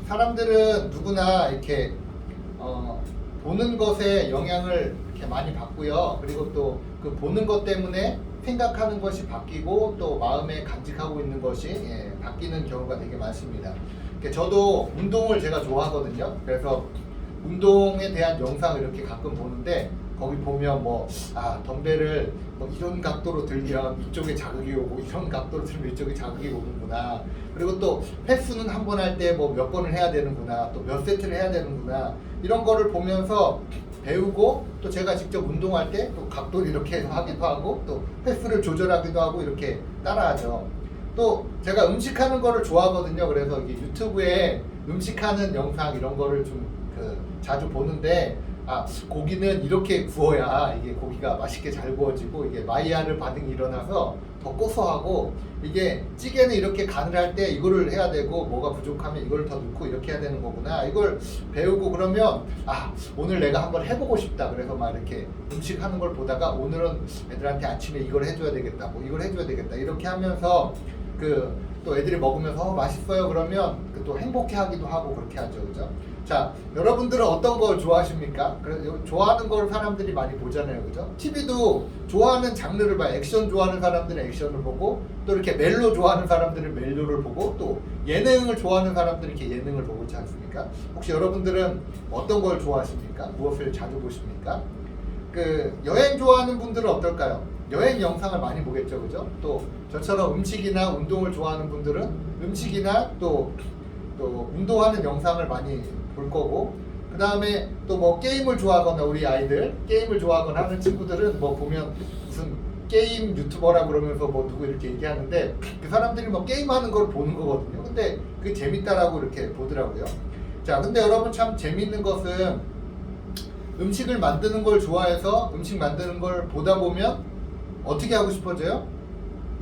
사람들은 누구나 이렇게 보는 것에 영향을 이렇게 많이 받고요. 그리고 또 그 보는 것 때문에 생각하는 것이 바뀌고 또 마음에 간직하고 있는 것이 바뀌는 경우가 되게 많습니다. 저도 운동을 제가 좋아하거든요. 그래서 운동에 대한 영상을 이렇게 가끔 보는데 거기 보면 덤벨을 이런 각도로 들면 이쪽에 자극이 오고 이런 각도로 들면 이쪽에 자극이 오는구나. 그리고 또 횟수는 한 번 할 때 몇 번을 해야 되는구나. 또 몇 세트를 해야 되는구나. 이런 거를 보면서 배우고 또 제가 직접 운동할 때 또 각도를 이렇게 해서 하기도 하고 또 횟수를 조절하기도 하고 이렇게 따라하죠. 또 제가 음식하는 거를 좋아하거든요. 그래서 이게 유튜브에 음식하는 영상 이런 거를 좀 자주 보는데 고기는 이렇게 구워야 이게 고기가 맛있게 잘 구워지고 이게 마이야르 반응이 일어나서 더 고소하고 이게 찌개는 이렇게 간을 할 때 이거를 해야 되고 뭐가 부족하면 이걸 더 넣고 이렇게 해야 되는 거구나 이걸 배우고 그러면 오늘 내가 한번 해보고 싶다 그래서 막 이렇게 음식하는 걸 보다가 오늘은 애들한테 아침에 이걸 해줘야 되겠다 이걸 해줘야 되겠다 이렇게 하면서 또 애들이 먹으면서 맛있어요 그러면 또 행복해하기도 하고 그렇게 하죠, 그죠? 자, 여러분들은 어떤 걸 좋아하십니까? 그래서 좋아하는 걸 사람들이 많이 보잖아요, 그죠? TV도 좋아하는 장르를 봐요. 액션 좋아하는 사람들은 액션을 보고 또 이렇게 멜로 좋아하는 사람들은 멜로를 보고 또 예능을 좋아하는 사람들은 이렇게 예능을 보고 있지 않습니까? 혹시 여러분들은 어떤 걸 좋아하십니까? 무엇을 자주 보십니까? 여행 좋아하는 분들은 어떨까요? 여행 영상을 많이 보겠죠, 그죠? 또 저처럼 음식이나 운동을 좋아하는 분들은 음식이나 또 운동하는 영상을 많이 볼 거고, 그 다음에 또 게임을 좋아하거나 우리 아이들 게임을 좋아하거나 하는 친구들은 보면 무슨 게임 유튜버라 그러면서 누구 이렇게 얘기하는데 그 사람들이 게임하는 걸 보는 거거든요. 근데 그게 재밌다라고 이렇게 보더라고요. 자, 근데 여러분 참 재밌는 것은 음식을 만드는 걸 좋아해서 음식 만드는 걸 보다 보면 어떻게 하고 싶어져요?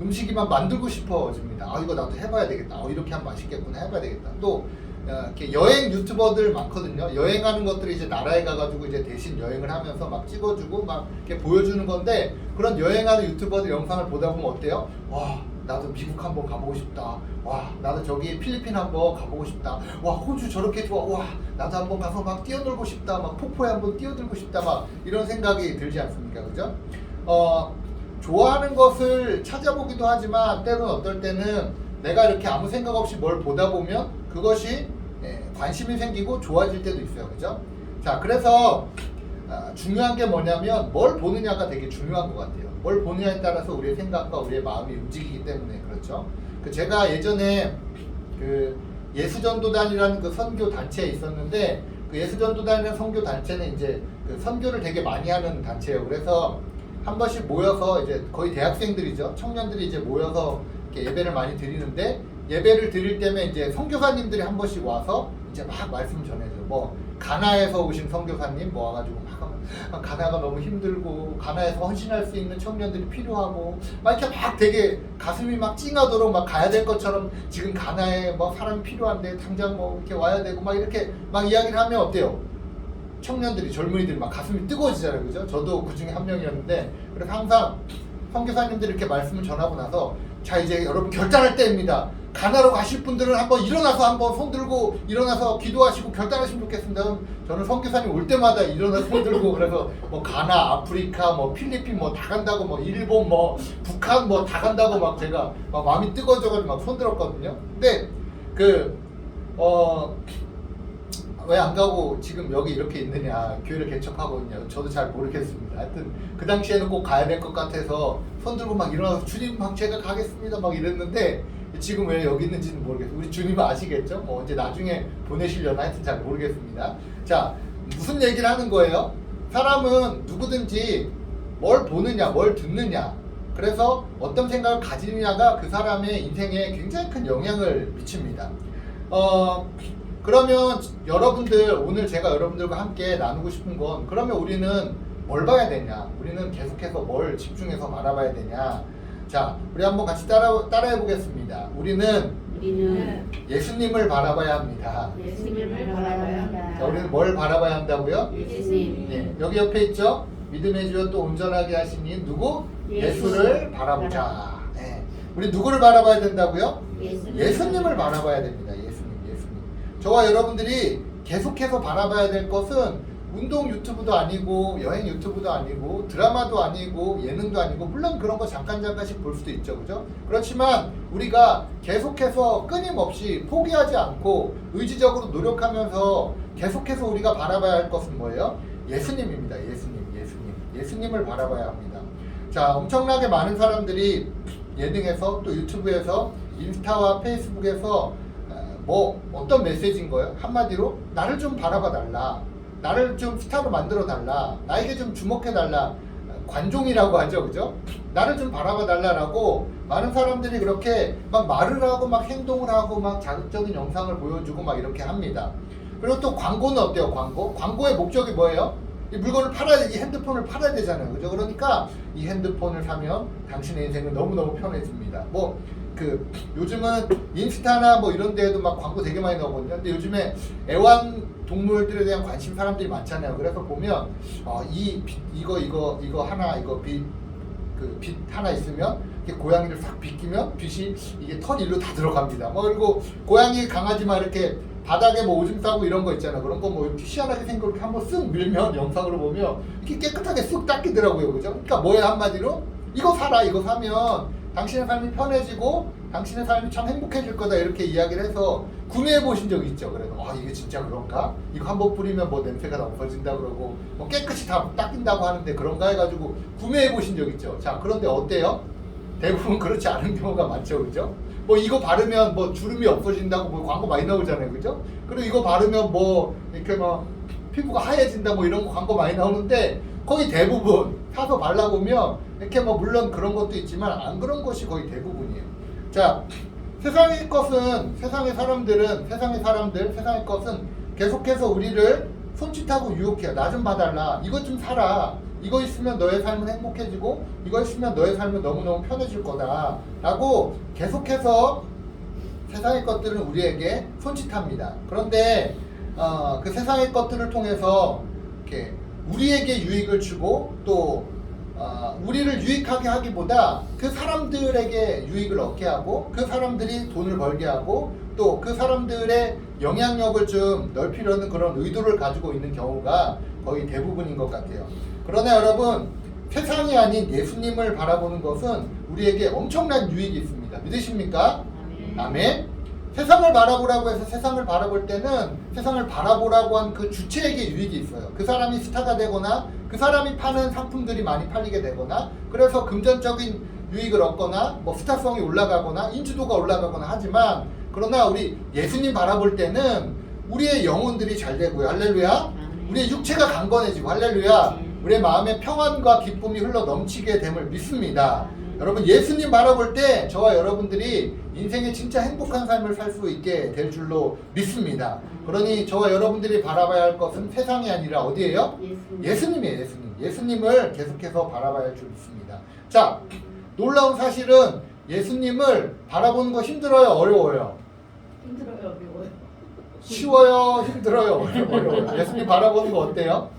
음식이만 만들고 싶어집니다. 이거 나도 해봐야 되겠다. 이렇게 하면 맛있겠구나. 해봐야 되겠다. 또 이렇게 여행 유튜버들 많거든요. 여행하는 것들이 이제 나라에 가가지고 이제 대신 여행을 하면서 막 찍어주고 막 이렇게 보여주는 건데 그런 여행하는 유튜버들 영상을 보다 보면 어때요? 와, 나도 미국 한번 가보고 싶다. 와, 나도 저기 필리핀 한번 가보고 싶다. 와, 호주 저렇게 좋아. 와, 나도 한번 가서 막 뛰어놀고 싶다. 막 폭포에 한번 뛰어들고 싶다. 막 이런 생각이 들지 않습니까? 그죠? 좋아하는 것을 찾아보기도 하지만 때로는 어떨 때는 내가 이렇게 아무 생각 없이 뭘 보다 보면 그것이 관심이 생기고 좋아질 때도 있어요. 그죠? 자, 그래서 중요한 게 뭐냐면 뭘 보느냐가 되게 중요한 것 같아요. 뭘 보느냐에 따라서 우리의 생각과 우리의 마음이 움직이기 때문에 그렇죠. 제가 예전에 예수전도단이라는 선교 단체에 있었는데 예수전도단이라는 선교 단체는 이제 선교를 되게 많이 하는 단체예요. 그래서 한 번씩 모여서 이제 거의 대학생들이죠. 청년들이 이제 모여서 이렇게 예배를 많이 드리는데 예배를 드릴 때면 이제 선교사님들이 한 번씩 와서 이제 막 말씀 전해줘요. 가나에서 오신 선교사님 와가지고 막 가나가 너무 힘들고 가나에서 헌신할 수 있는 청년들이 필요하고 막 이렇게 막 되게 가슴이 막 찡하도록 막 가야 될 것처럼 지금 가나에 사람이 필요한데 당장 이렇게 와야 되고 막 이렇게 막 이야기를 하면 어때요? 청년들이 젊은이들이 막 가슴이 뜨거워지잖아요, 그죠? 저도 그 중에 한 명이었는데 그래서 항상 선교사님들이 이렇게 말씀을 전하고 나서 자, 이제 여러분 결단할 때입니다. 가나로 가실 분들은 한번 일어나서 한번 손 들고 일어나서 기도하시고 결단하시면 좋겠습니다. 저는 선교사님 올 때마다 일어나서 손 들고 그래서 가나, 아프리카, 필리핀 다 간다고 일본 북한 다 간다고 막 제가 막 마음이 뜨거워져가지고 막 손 들었거든요. 근데 왜 안 가고 지금 여기 이렇게 있느냐, 교회를 개척하고 있냐, 저도 잘 모르겠습니다. 하여튼 그 당시에는 꼭 가야 될 것 같아서 손 들고 막 일어나서 주님 제가 가겠습니다 막 이랬는데 지금 왜 여기 있는지는 모르겠어요. 우리 주님은 아시겠죠? 언제 나중에 보내시려나 하여튼 잘 모르겠습니다. 자, 무슨 얘기를 하는 거예요? 사람은 누구든지 뭘 보느냐, 뭘 듣느냐, 그래서 어떤 생각을 가지느냐가 그 사람의 인생에 굉장히 큰 영향을 미칩니다. 그러면 여러분들 오늘 제가 여러분들과 함께 나누고 싶은 건 그러면 우리는 뭘 봐야 되냐? 우리는 계속해서 뭘 집중해서 바라봐야 되냐? 자, 우리 한번 같이 따라해 보겠습니다. 우리는 예수님을 바라봐야 합니다. 예수님을 바라봐야 합니다. 자, 우리는 뭘 바라봐야 한다고요? 예수님. 네, 여기 옆에 있죠? 믿음의 주여 또 온전하게 하시니 누구? 예수를 바라보자. 네. 우리 누구를 바라봐야 된다고요? 예수님을 바라봐야 됩니다. 예수님. 저와 여러분들이 계속해서 바라봐야 될 것은 운동 유튜브도 아니고 여행 유튜브도 아니고 드라마도 아니고 예능도 아니고 물론 그런 거 잠깐씩 볼 수도 있죠, 그죠? 그렇지만 우리가 계속해서 끊임없이 포기하지 않고 의지적으로 노력하면서 계속해서 우리가 바라봐야 할 것은 뭐예요? 예수님입니다. 예수님을 바라봐야 합니다. 자, 엄청나게 많은 사람들이 예능에서 또 유튜브에서 인스타와 페이스북에서 뭐 어떤 메시지인 거예요? 한마디로 나를 좀 바라봐 달라, 나를 좀 스타로 만들어 달라, 나에게 좀 주목해 달라, 관종이라고 하죠, 그죠? 나를 좀 바라봐 달라라고 많은 사람들이 그렇게 막 말을 하고 막 행동을 하고 막 자극적인 영상을 보여주고 막 이렇게 합니다. 그리고 또 광고는 어때요? 광고의 목적이 뭐예요? 이 물건을 팔아야, 이 핸드폰을 팔아야 되잖아요, 그죠? 그러니까 이 핸드폰을 사면 당신의 인생은 너무너무 편해집니다. 뭐 요즘은 인스타나 뭐 이런 데에도 막 광고 되게 많이 나오거든요. 근데 요즘에 애완동물들에 대한 관심 사람들이 많잖아요. 그래서 보면 이거 하나, 빛 하나 있으면 이렇게 고양이를 싹 비끼면 빛이 이게 턴 일로 다 들어갑니다. 뭐 그리고 고양이, 강아지만 이렇게 바닥에 뭐 오줌 싸고 이런 거 있잖아. 그런 거 뭐 이렇게 희한하게 생겨 이렇게 한번 쓱 밀면 영상으로 보면 이렇게 깨끗하게 쑥 닦이더라고요, 그죠? 그러니까 뭐예요, 한마디로? 이거 사라. 이거 사면 당신의 삶이 편해지고 당신의 삶이 참 행복해질 거다, 이렇게 이야기를 해서 구매해 보신 적이 있죠. 그래서 이게 진짜 그런가? 이거 한번 뿌리면 뭐 냄새가 다 없어진다 그러고 뭐 깨끗이 다 닦인다고 하는데 그런가 해가지고 구매해 보신 적 있죠. 자, 그런데 어때요? 대부분 그렇지 않은 경우가 많죠, 그죠? 뭐 이거 바르면 뭐 주름이 없어진다고 뭐 광고 많이 나오잖아요, 그죠? 그리고 이거 바르면 뭐 이렇게 막 피부가 하얘진다 뭐 이런 거 광고 많이 나오는데 거의 대부분 사서 발라보면 이렇게 뭐 물론 그런 것도 있지만 안 그런 것이 거의 대부분이에요. 자, 세상의 것은, 세상의 것은 계속해서 우리를 손짓하고 유혹해요. 나 좀 봐달라. 이것 좀 사라. 이거 있으면 너의 삶은 행복해지고 이거 있으면 너의 삶은 너무너무 편해질 거다 라고 계속해서 세상의 것들은 우리에게 손짓합니다. 그런데 그 세상의 것들을 통해서 이렇게 우리에게 유익을 주고 또 우리를 유익하게 하기보다 그 사람들에게 유익을 얻게 하고 그 사람들이 돈을 벌게 하고 또 그 사람들의 영향력을 좀 넓히려는 그런 의도를 가지고 있는 경우가 거의 대부분인 것 같아요. 그러나 여러분, 세상이 아닌 예수님을 바라보는 것은 우리에게 엄청난 유익이 있습니다. 믿으십니까? 아멘. 세상을 바라보라고 해서 세상을 바라볼 때는 세상을 바라보라고 한 그 주체에게 유익이 있어요. 그 사람이 스타가 되거나 그 사람이 파는 상품들이 많이 팔리게 되거나 그래서 금전적인 유익을 얻거나 뭐 스타성이 올라가거나 인지도가 올라가거나 하지만 그러나 우리 예수님 바라볼 때는 우리의 영혼들이 잘 되고요. 할렐루야. 우리의 육체가 강건해지고 할렐루야. 우리의 마음에 평안과 기쁨이 흘러 넘치게 됨을 믿습니다. 여러분, 예수님 바라볼 때 저와 여러분들이 인생에 진짜 행복한 삶을 살 수 있게 될 줄로 믿습니다. 그러니 저와 여러분들이 바라봐야 할 것은 세상이 아니라 어디예요? 예수님이에요. 예수님을 계속해서 바라봐야 할 줄 믿습니다. 자, 놀라운 사실은 예수님을 바라보는 거 힘들어요? 어려워요? 힘들어요, 어려워요. 쉬워요? 힘들어요? 어려워요? 예수님 바라보는 거 어때요?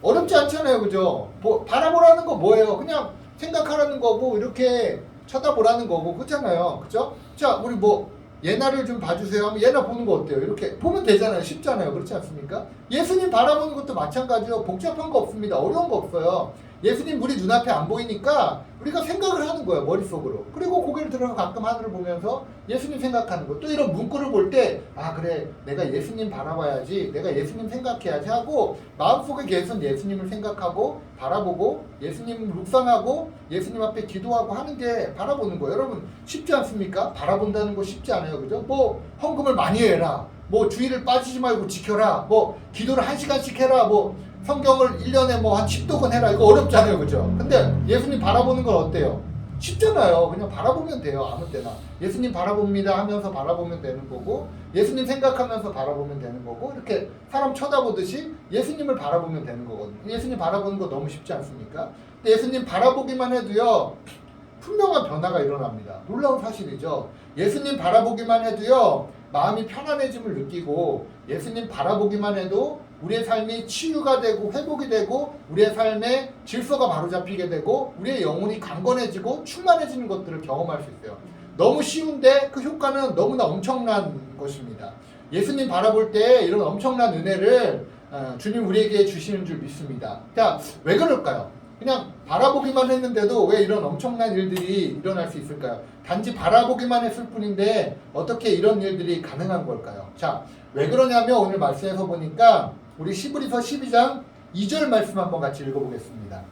어렵지 않잖아요, 그죠? 바라보라는 거 뭐예요? 그냥 생각하라는 거고 이렇게 쳐다보라는 거고 그렇잖아요, 그죠? 자, 우리 뭐 예나를 좀 봐주세요 하면 예나 보는 거 어때요? 이렇게 보면 되잖아요. 쉽잖아요, 그렇지 않습니까? 예수님 바라보는 것도 마찬가지로 복잡한 거 없습니다. 어려운 거 없어요. 예수님 우리 눈앞에 안 보이니까 우리가 생각을 하는 거예요, 머릿속으로. 그리고 고개를 들어서 가끔 하늘을 보면서 예수님 생각하는 거. 또 이런 문구를 볼 때 그래, 내가 예수님 바라봐야지, 내가 예수님 생각해야지 하고 마음속에 계신 예수님을 생각하고 바라보고 예수님을 묵상하고 예수님 앞에 기도하고 하는 게 바라보는 거예요. 여러분, 쉽지 않습니까? 바라본다는 거 쉽지 않아요, 그죠? 뭐 헌금을 많이 해라, 뭐 주일을 빠지지 말고 지켜라, 뭐 기도를 1시간씩 해라, 뭐 성경을 1년에 뭐 한 10독은 해라. 이거 어렵잖아요, 그죠? 근데 예수님 바라보는 건 어때요? 쉽잖아요. 그냥 바라보면 돼요, 아무 때나. 예수님 바라봅니다 하면서 바라보면 되는 거고 예수님 생각하면서 바라보면 되는 거고 이렇게 사람 쳐다보듯이 예수님을 바라보면 되는 거거든요. 예수님 바라보는 거 너무 쉽지 않습니까? 근데 예수님 바라보기만 해도요, 분명한 변화가 일어납니다. 놀라운 사실이죠. 예수님 바라보기만 해도요, 마음이 편안해짐을 느끼고 예수님 바라보기만 해도 우리의 삶이 치유가 되고 회복이 되고 우리의 삶의 질서가 바로잡히게 되고 우리의 영혼이 강건해지고 충만해지는 것들을 경험할 수 있어요. 너무 쉬운데 그 효과는 너무나 엄청난 것입니다. 예수님 바라볼 때 이런 엄청난 은혜를 주님 우리에게 주시는 줄 믿습니다. 자, 왜 그럴까요? 그냥 바라보기만 했는데도 왜 이런 엄청난 일들이 일어날 수 있을까요? 단지 바라보기만 했을 뿐인데 어떻게 이런 일들이 가능한 걸까요? 자, 왜 그러냐면 오늘 말씀에서 보니까 우리 시브리서 12장 2절 말씀 한번 같이 읽어보겠습니다.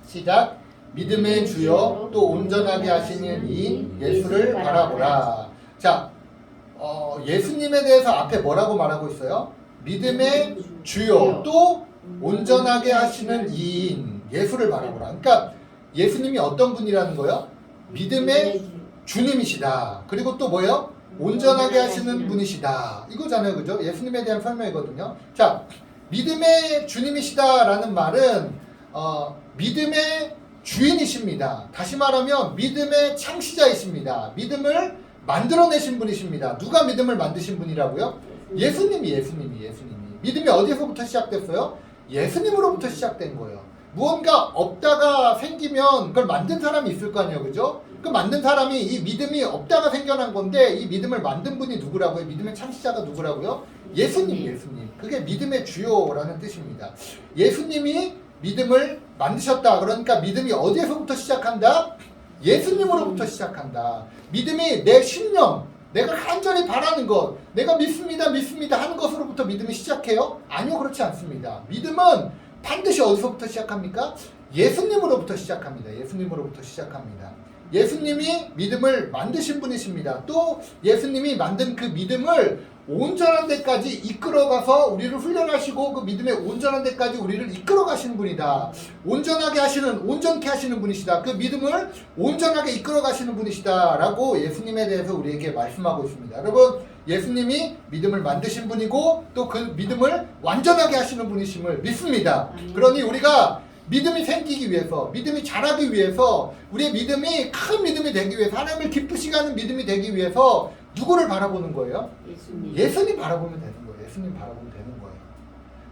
시작. 믿음의 주여 또 온전하게 하시는 이 예수를 바라보라. 자, 예수님에 대해서 앞에 뭐라고 말하고 있어요? 믿음의 주요 또 온전하게 하시는 이인 예수를 바라보라. 그러니까 예수님이 어떤 분이라는 거요? 믿음의 주님이시다. 그리고 또 뭐예요? 온전하게 하시는 분이시다. 이거잖아요. 그죠? 예수님에 대한 설명이거든요. 자, 믿음의 주님이시다라는 말은 믿음의 주인이십니다. 다시 말하면 믿음의 창시자이십니다. 믿음을 만들어내신 분이십니다. 누가 믿음을 만드신 분이라고요? 예수님이. 믿음이 어디서부터 시작됐어요? 예수님으로부터 시작된 거예요. 무언가 없다가 생기면 그걸 만든 사람이 있을 거 아니에요. 그죠? 그 만든 사람이 이 믿음이 없다가 생겨난 건데 이 믿음을 만든 분이 누구라고요? 믿음의 창시자가 누구라고요? 예수님. 그게 믿음의 주요라는 뜻입니다. 예수님이 믿음을 만드셨다. 그러니까 믿음이 어디에서부터 시작한다? 예수님으로부터 시작한다. 믿음이 내 신념, 내가 간절히 바라는 것, 내가 믿습니다 하는 것으로부터 믿음이 시작해요? 아니요, 그렇지 않습니다. 믿음은 반드시 어디서부터 시작합니까? 예수님으로부터 시작합니다. 예수님이 믿음을 만드신 분이십니다. 또 예수님이 만든 그 믿음을 온전한 데까지 이끌어가서 우리를 훈련하시고 그 믿음의 온전한 데까지 우리를 이끌어가시는 분이다. 온전케 하시는 분이시다. 그 믿음을 온전하게 이끌어가시는 분이시다 라고 예수님에 대해서 우리에게 말씀하고 있습니다. 여러분, 예수님이 믿음을 만드신 분이고 또 그 믿음을 완전하게 하시는 분이심을 믿습니다. 그러니 우리가 믿음이 생기기 위해서, 믿음이 자라기 위해서, 우리의 믿음이 큰 믿음이 되기 위해서, 하나님을 기쁘시게 하는 믿음이 되기 위해서 누구를 바라보는 거예요? 예수님 바라보면 되는 거예요.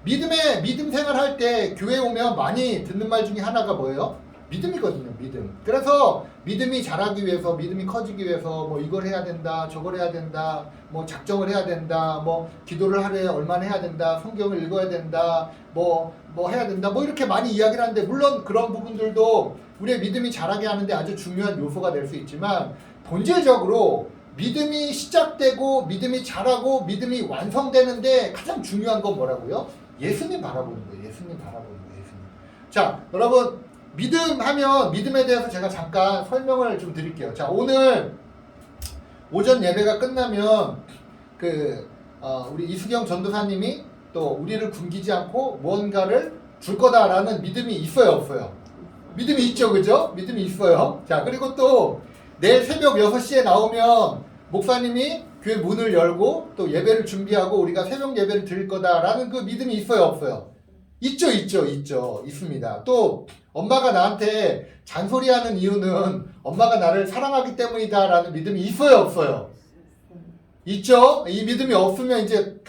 믿음 생활할 때 교회 오면 많이 듣는 말 중에 하나가 뭐예요? 믿음이거든요. 믿음. 그래서 믿음이 자라기 위해서, 믿음이 커지기 위해서 뭐 이걸 해야 된다, 저걸 해야 된다, 뭐 작정을 해야 된다, 뭐 기도를 하루에 얼마나 해야 된다, 성경을 읽어야 된다, 뭐 해야 된다, 뭐 이렇게 많이 이야기를 하는데, 물론 그런 부분들도 우리의 믿음이 자라게 하는데 아주 중요한 요소가 될 수 있지만, 본질적으로 믿음이 시작되고 믿음이 자라고 믿음이 완성되는데 가장 중요한 건 뭐라고요? 예수님 바라보는 거예요. 자, 여러분, 믿음하면 믿음에 대해서 제가 잠깐 설명을 좀 드릴게요. 자, 오늘 오전 예배가 끝나면 우리 이수경 전도사님이 또 우리를 굶기지 않고 무언가를 줄 거다라는 믿음이 있어요, 없어요? 믿음이 있죠, 그죠? 믿음이 있어요. 자, 그리고 또 내일 새벽 6시에 나오면 목사님이 교회 문을 열고 또 예배를 준비하고 우리가 새벽 예배를 드릴 거다라는 그 믿음이 있어요, 없어요? 있죠. 있습니다. 또 엄마가 나한테 잔소리하는 이유는 엄마가 나를 사랑하기 때문이다라는 믿음이 있어요, 없어요? 있죠? 이 믿음이 없으면 이제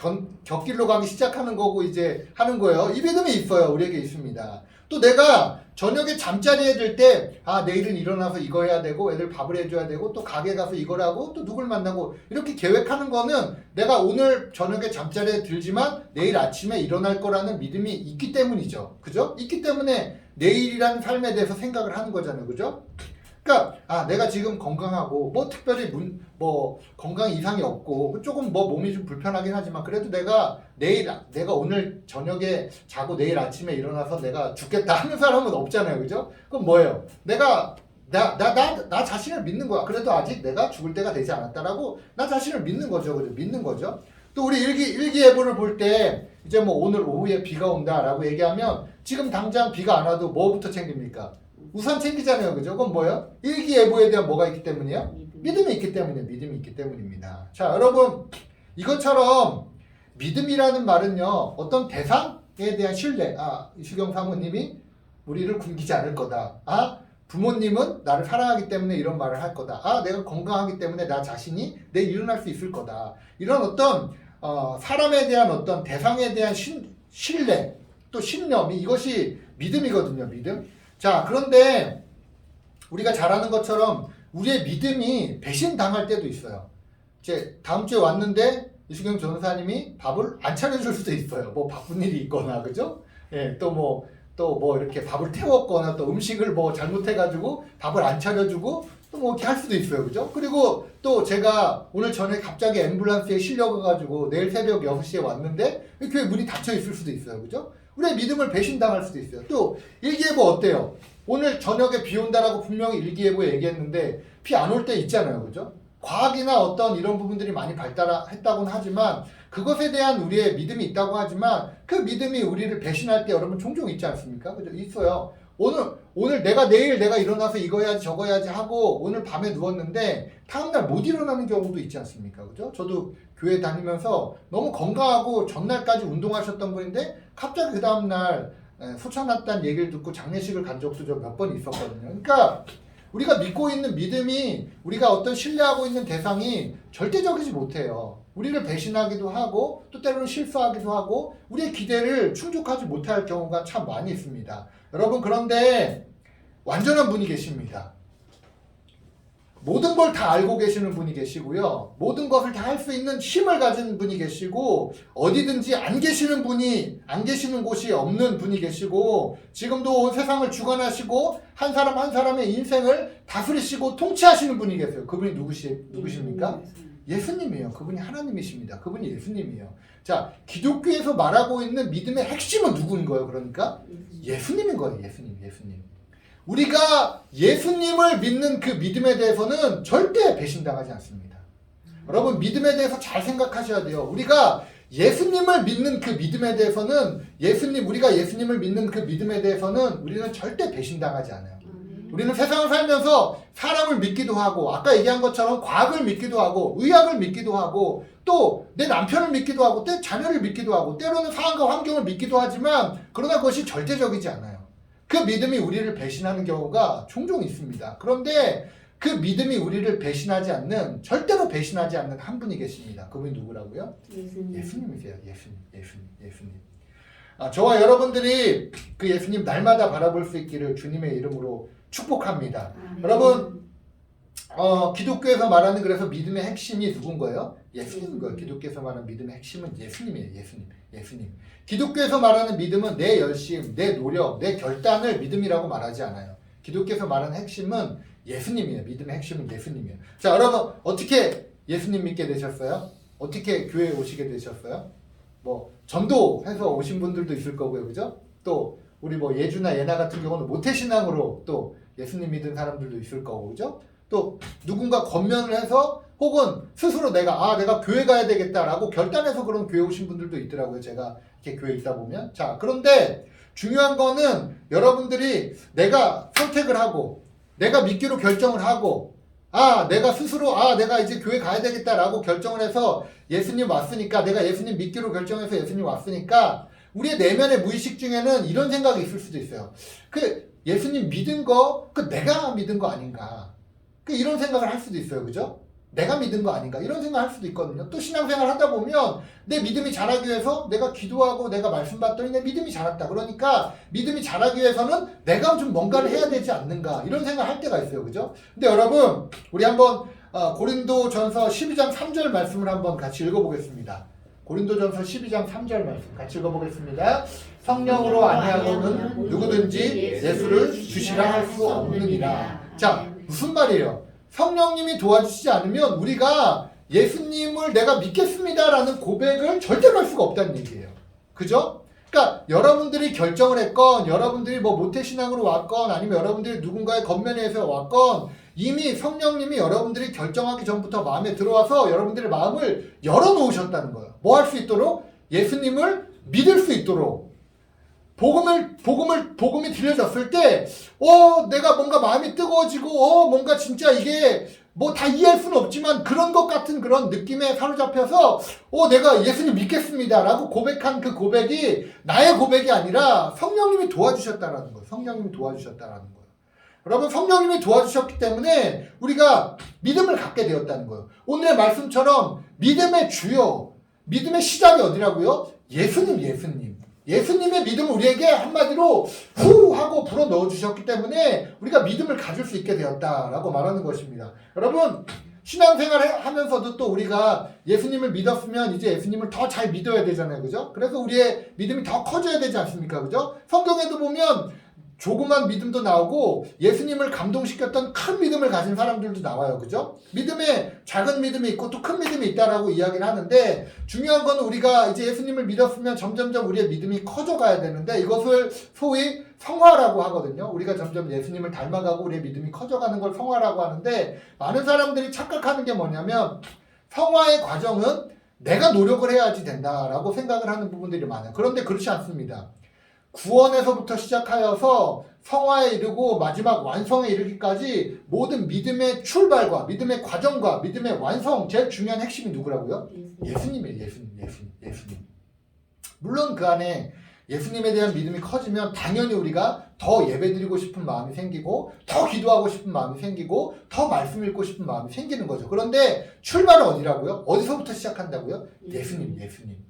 곁길로 가기 시작하는 거고 이제 하는 거예요. 이 믿음이 있어요. 우리에게 있습니다. 또 내가 저녁에 잠자리에 들 때 내일은 일어나서 이거 해야 되고 애들 밥을 해줘야 되고 또 가게 가서 이걸 하고 또 누굴 만나고 이렇게 계획하는 거는 내가 오늘 저녁에 잠자리에 들지만 내일 아침에 일어날 거라는 믿음이 있기 때문이죠. 그죠? 있기 때문에 내일이라는 삶에 대해서 생각을 하는 거잖아요. 그죠? 그러니까 내가 지금 건강하고 뭐 특별히 건강 이상이 없고 조금 몸이 좀 불편하긴 하지만 그래도 내가 오늘 저녁에 자고 내일 아침에 일어나서 내가 죽겠다 하는 사람은 없잖아요. 그죠? 그럼 뭐예요? 내가 나 자신을 믿는 거야. 그래도 아직 내가 죽을 때가 되지 않았다라고 나 자신을 믿는 거죠. 그죠? 믿는 거죠. 또 우리 일기예보를 볼 때 이제 뭐 오늘 오후에 비가 온다라고 얘기하면 지금 당장 비가 안 와도 뭐부터 챙깁니까? 우산 챙기잖아요. 그죠? 그건 뭐예요? 일기예보에 대한 뭐가 있기 때문이에요? 믿음이 있기 때문입니다. 자, 여러분, 이것처럼 믿음이라는 말은요, 어떤 대상에 대한 신뢰. 이수경 사모님이 우리를 굶기지 않을 거다. 부모님은 나를 사랑하기 때문에 이런 말을 할 거다. 내가 건강하기 때문에 나 자신이 내일 일어날 수 있을 거다. 이런 어떤 사람에 대한 어떤 대상에 대한 신뢰, 또 신념이 이것이 믿음이거든요. 믿음. 자, 그런데 우리가 잘 아는 것처럼 우리의 믿음이 배신당할 때도 있어요. 이제 다음 주에 왔는데 이수경 전사님이 밥을 안 차려줄 수도 있어요. 뭐 바쁜 일이 있거나, 그죠? 예, 또 뭐 이렇게 밥을 태웠거나 또 음식을 뭐 잘못해가지고 밥을 안 차려주고 또 뭐 이렇게 할 수도 있어요. 그죠? 그리고 또 제가 오늘 전에 갑자기 앰뷸런스에 실려가가지고 내일 새벽 6시에 왔는데 교회 문이 닫혀 있을 수도 있어요. 그죠? 우리의 믿음을 배신당할 수도 있어요. 또 일기예보 어때요? 오늘 저녁에 비 온다라고 분명히 일기예보에 얘기했는데 비 안 올 때 있잖아요. 그죠? 과학이나 어떤 이런 부분들이 많이 발달했다고는 하지만 그것에 대한 우리의 믿음이 있다고 하지만 그 믿음이 우리를 배신할 때 여러분 종종 있지 않습니까? 그죠? 있어요. 오늘 내일 내가 일어나서 이거 해야지 저거 해야지 하고 오늘 밤에 누웠는데 다음날 못 일어나는 경우도 있지 않습니까? 그죠? 저도 교회 다니면서 너무 건강하고 전날까지 운동하셨던 분인데 갑자기 그 다음날 소천났다는 얘기를 듣고 장례식을 간 적도 저 몇 번 있었거든요. 그러니까 우리가 믿고 있는 믿음이 우리가 어떤 신뢰하고 있는 대상이 절대적이지 못해요. 우리를 배신하기도 하고 또 때로는 실수하기도 하고 우리의 기대를 충족하지 못할 경우가 참 많이 있습니다. 여러분 그런데 완전한 분이 계십니다. 모든 걸 다 알고 계시는 분이 계시고요. 모든 것을 다 할 수 있는 힘을 가진 분이 계시고 어디든지 안 계시는 곳이 없는 분이 계시고 지금도 온 세상을 주관하시고 한 사람 한 사람의 인생을 다스리시고 통치하시는 분이 계세요. 그분이 누구십니까? 예수님이에요. 그분이 하나님이십니다. 그분이 예수님이에요. 자, 기독교에서 말하고 있는 믿음의 핵심은 누구인 거예요? 그러니까 예수님인 거예요. 예수님. 우리가 예수님을 믿는 그 믿음에 대해서는 절대 배신당하지 않습니다. 여러분 믿음에 대해서 잘 생각하셔야 돼요. 우리가 예수님을 믿는 그 믿음에 대해서는 우리가 예수님을 믿는 그 믿음에 대해서는 우리는 절대 배신당하지 않아요. 우리는 세상을 살면서 사람을 믿기도 하고 아까 얘기한 것처럼 과학을 믿기도 하고 의학을 믿기도 하고 또 내 남편을 믿기도 하고 내 자녀를 믿기도 하고 때로는 상황과 환경을 믿기도 하지만 그러나 그것이 절대적이지 않아요. 그 믿음이 우리를 배신하는 경우가 종종 있습니다. 그런데 그 믿음이 우리를 절대로 배신하지 않는 한 분이 계십니다. 그분이 누구라고요? 예수님이세요. 예수님. 저와 여러분들이 그 예수님 날마다 바라볼 수 있기를 주님의 이름으로 축복합니다. 여러분 기독교에서 말하는 그래서 믿음의 핵심이 누군 거예요? 예수님인 거예요. 기독교에서 말하는 믿음의 핵심은 예수님이에요. 예수님. 기독교에서 말하는 믿음은 내 열심, 내 노력, 내 결단을 믿음이라고 말하지 않아요. 기독교에서 말하는 핵심은 예수님이에요. 믿음의 핵심은 예수님이에요. 자, 여러분 어떻게 예수님 믿게 되셨어요? 어떻게 교회에 오시게 되셨어요? 뭐 전도해서 오신 분들도 있을 거고요. 그죠? 또 우리 뭐 예주나 예나 같은 경우는 모태신앙으로 또 예수님 믿은 사람들도 있을 거고. 그죠? 또 누군가 권면을 해서 혹은 스스로 내가 교회 가야 되겠다라고 결단해서 그런 교회 오신 분들도 있더라고요. 제가 이렇게 교회에 있다 보면. 자, 그런데 중요한 거는 여러분들이 내가 선택을 하고 내가 믿기로 결정을 하고 내가 스스로 내가 이제 교회 가야 되겠다라고 결정을 해서 예수님 왔으니까 내가 예수님 믿기로 결정해서 예수님 왔으니까 우리의 내면의 무의식 중에는 이런 생각이 있을 수도 있어요. 그 예수님 믿은 거 내가 믿은 거 아닌가. 이런 생각을 할 수도 있어요. 그죠? 내가 믿은 거 아닌가 이런 생각을 할 수도 있거든요. 또 신앙생활 하다 보면 내 믿음이 자라기 위해서 내가 기도하고 내가 말씀 받더니 내 믿음이 자랐다. 그러니까 믿음이 자라기 위해서는 내가 좀 뭔가를 해야 되지 않는가 이런 생각을 할 때가 있어요. 그죠? 근데 여러분 우리 한번 고린도전서 12장 3절 말씀을 한번 같이 읽어보겠습니다. 고린도전서 12장 3절 말씀 같이 읽어보겠습니다. 성령으로 아니하고는 누구든지 예수를 주시라 할 수 없느니라. 자, 무슨 말이에요? 성령님이 도와주시지 않으면 우리가 예수님을 내가 믿겠습니다라는 고백을 절대로 할 수가 없다는 얘기예요. 그죠? 그러니까 여러분들이 결정을 했건 여러분들이 뭐 모태신앙으로 왔건 아니면 여러분들이 누군가의 권면에 의해서 왔건 이미 성령님이 여러분들이 결정하기 전부터 마음에 들어와서 여러분들의 마음을 열어놓으셨다는 거예요. 뭐 할 수 있도록? 예수님을 믿을 수 있도록. 복음이 들려졌을 때, 내가 뭔가 마음이 뜨거워지고, 뭔가 진짜 이게 뭐 다 이해할 수는 없지만 그런 것 같은 그런 느낌에 사로잡혀서, 내가 예수님 믿겠습니다. 라고 고백한 그 고백이 나의 고백이 아니라 성령님이 도와주셨다라는 거예요. 성령님이 도와주셨다라는 거예요. 여러분, 성령님이 도와주셨기 때문에 우리가 믿음을 갖게 되었다는 거예요. 오늘의 말씀처럼 믿음의 주요, 믿음의 시작이 어디라고요? 예수님. 예수님의 믿음을 우리에게 한마디로 후 하고 불어 넣어주셨기 때문에 우리가 믿음을 가질 수 있게 되었다라고 말하는 것입니다. 여러분 신앙생활 하면서도 또 우리가 예수님을 믿었으면 이제 예수님을 더 잘 믿어야 되잖아요. 그죠? 그래서 우리의 믿음이 더 커져야 되지 않습니까? 그죠? 성경에도 보면 조그만 믿음도 나오고 예수님을 감동시켰던 큰 믿음을 가진 사람들도 나와요. 그죠? 믿음에 작은 믿음이 있고 또 큰 믿음이 있다라고 이야기를 하는데 중요한 건 우리가 이제 예수님을 믿었으면 점점점 우리의 믿음이 커져가야 되는데 이것을 소위 성화라고 하거든요. 우리가 점점 예수님을 닮아가고 우리의 믿음이 커져가는 걸 성화라고 하는데 많은 사람들이 착각하는 게 뭐냐면 성화의 과정은 내가 노력을 해야지 된다라고 생각을 하는 부분들이 많아요. 그런데 그렇지 않습니다. 구원에서부터 시작하여서 성화에 이르고 마지막 완성에 이르기까지 모든 믿음의 출발과 믿음의 과정과 믿음의 완성 제일 중요한 핵심이 누구라고요? 예수님이에요. 예수님. 물론 그 안에 예수님에 대한 믿음이 커지면 당연히 우리가 더 예배드리고 싶은 마음이 생기고 더 기도하고 싶은 마음이 생기고 더 말씀 읽고 싶은 마음이 생기는 거죠. 그런데 출발은 어디라고요? 어디서부터 시작한다고요? 예수님.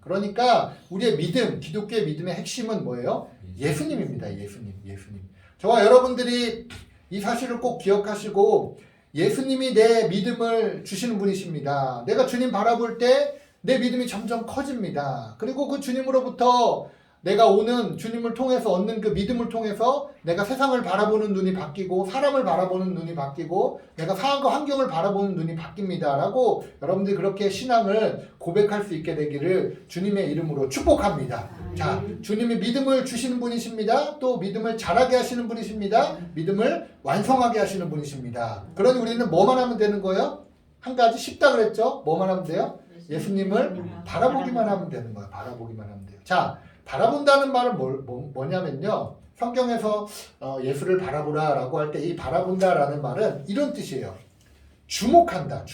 그러니까 우리의 믿음, 기독교의 믿음의 핵심은 뭐예요? 예수님입니다. 예수님. 저와 여러분들이 이 사실을 꼭 기억하시고 예수님이 내 믿음을 주시는 분이십니다. 내가 주님 바라볼 때 내 믿음이 점점 커집니다. 그리고 그 주님으로부터 내가 오는 주님을 통해서 얻는 그 믿음을 통해서 내가 세상을 바라보는 눈이 바뀌고 사람을 바라보는 눈이 바뀌고 내가 상황과 환경을 바라보는 눈이 바뀝니다. 라고 여러분들이 그렇게 신앙을 고백할 수 있게 되기를 주님의 이름으로 축복합니다. 자, 주님이 믿음을 주시는 분이십니다. 또 믿음을 자라게 하시는 분이십니다. 믿음을 완성하게 하시는 분이십니다. 그러니 우리는 뭐만 하면 되는 거예요? 한 가지 쉽다 그랬죠? 뭐만 하면 돼요? 예수님을 바라보기만 하면 되는 거예요. 바라보기만 하면 돼요. 자, 바라본다는 말은 뭐냐면요. 성경에서 예수를 바라보라 라고 할 때 이 바라본다 라는 말은 이런 뜻이에요. 주목한다.